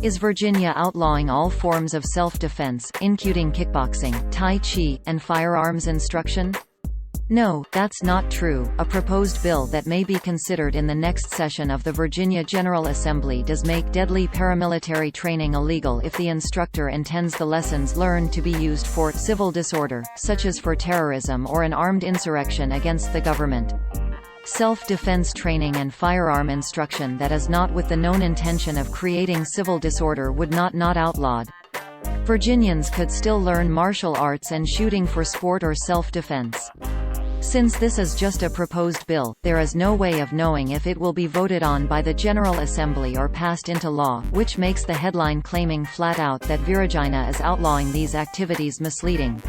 Is Virginia outlawing all forms of self-defense, including kickboxing, Tai Chi, and firearms instruction? No, that's not true. A proposed bill that may be considered in the next session of the Virginia General Assembly does make deadly paramilitary training illegal if the instructor intends the lessons learned to be used for civil disorder, such as for terrorism or an armed insurrection against the government. Self-defense training and firearm instruction that is not with the known intention of creating civil disorder would not outlawed. Virginians could still learn martial arts and shooting for sport or self-defense. Since this is just a proposed bill, there is no way of knowing if it will be voted on by the General Assembly or passed into law, which makes the headline claiming flat out that Virigina is outlawing these activities misleading.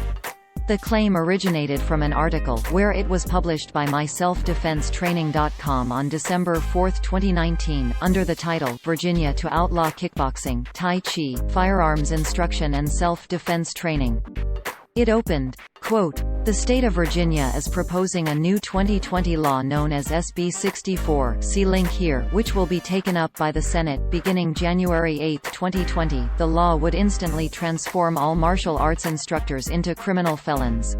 The claim originated from an article, where it was published by myselfdefensetraining.com on December 4, 2019, under the title, Virginia to Outlaw Kickboxing, Tai Chi, Firearms Instruction and Self-Defense Training. It opened, quote, "The state of Virginia is proposing a new 2020 law known as SB 64, see link here, which will be taken up by the Senate, beginning January 8, 2020. The law would instantly transform all martial arts instructors into criminal felons.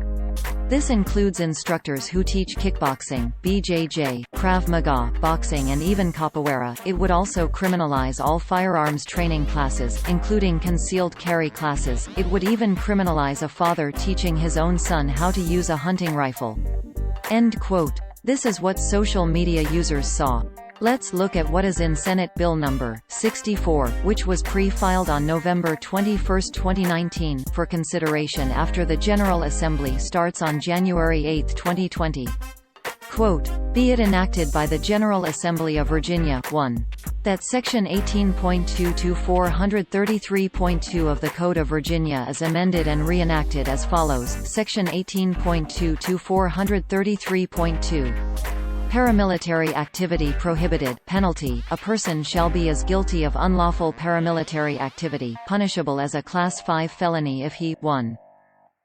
This includes instructors who teach kickboxing, BJJ, Krav Maga, boxing and even capoeira. It would also criminalize all firearms training classes, including concealed carry classes. It would even criminalize a father teaching his own son how to use a hunting rifle." End quote. This is what social media users saw. Let's look at what is in Senate Bill number 64, which was pre-filed on November 21, 2019, for consideration after the General Assembly starts on January 8, 2020. Quote, "Be it enacted by the General Assembly of Virginia, 1. That Section 18.2 to 433.2 of the Code of Virginia is amended and reenacted as follows. Section 18.2 to 433.2. Paramilitary activity prohibited. Penalty: a person shall be as guilty of unlawful paramilitary activity, punishable as a Class 5 felony if he 1.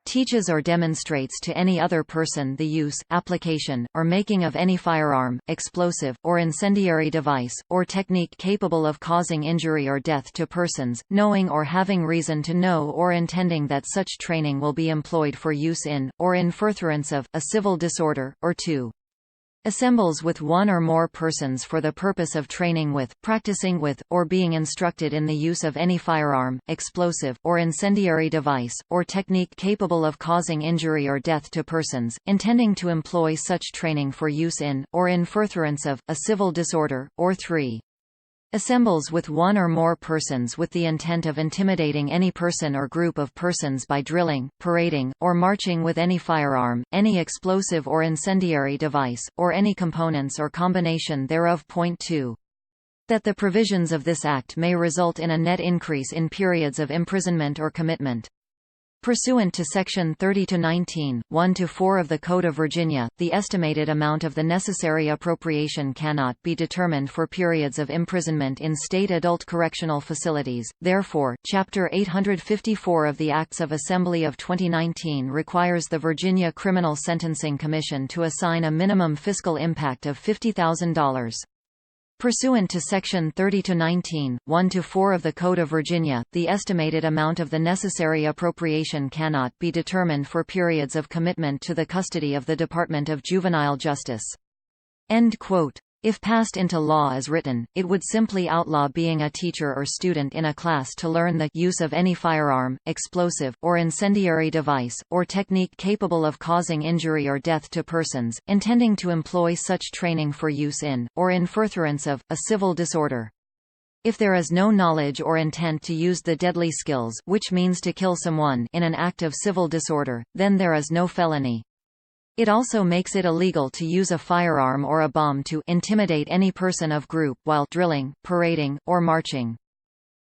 Teaches or demonstrates to any other person the use, application, or making of any firearm, explosive, or incendiary device, or technique capable of causing injury or death to persons, knowing or having reason to know or intending that such training will be employed for use in, or in furtherance of, a civil disorder, or 2. Assembles with one or more persons for the purpose of training with, practicing with, or being instructed in the use of any firearm, explosive, or incendiary device, or technique capable of causing injury or death to persons, intending to employ such training for use in, or in furtherance of, a civil disorder, or 3. Assembles with one or more persons with the intent of intimidating any person or group of persons by drilling, parading, or marching with any firearm, any explosive or incendiary device, or any components or combination thereof. Point 2. That the provisions of this Act may result in a net increase in periods of imprisonment or commitment. Pursuant to Section 30-19, 1-4 of the Code of Virginia, the estimated amount of the necessary appropriation cannot be determined for periods of imprisonment in state adult correctional facilities. Therefore, Chapter 854 of the Acts of Assembly of 2019 requires the Virginia Criminal Sentencing Commission to assign a minimum fiscal impact of $50,000. Pursuant to Section 30-19, 1-4 of the Code of Virginia, the estimated amount of the necessary appropriation cannot be determined for periods of commitment to the custody of the Department of Juvenile Justice. End quote. If passed into law as written, it would simply outlaw being a teacher or student in a class to learn the use of any firearm, explosive, or incendiary device, or technique capable of causing injury or death to persons, intending to employ such training for use in, or in furtherance of, a civil disorder. If there is no knowledge or intent to use the deadly skills, which means to kill someone, in an act of civil disorder, then there is no felony. It also makes it illegal to use a firearm or a bomb to intimidate any person of group while drilling, parading, or marching.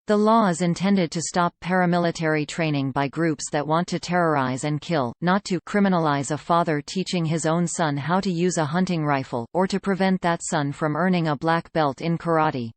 The law is intended to stop paramilitary training by groups that want to terrorize and kill, not to criminalize a father teaching his own son how to use a hunting rifle, or to prevent that son from earning a black belt in karate.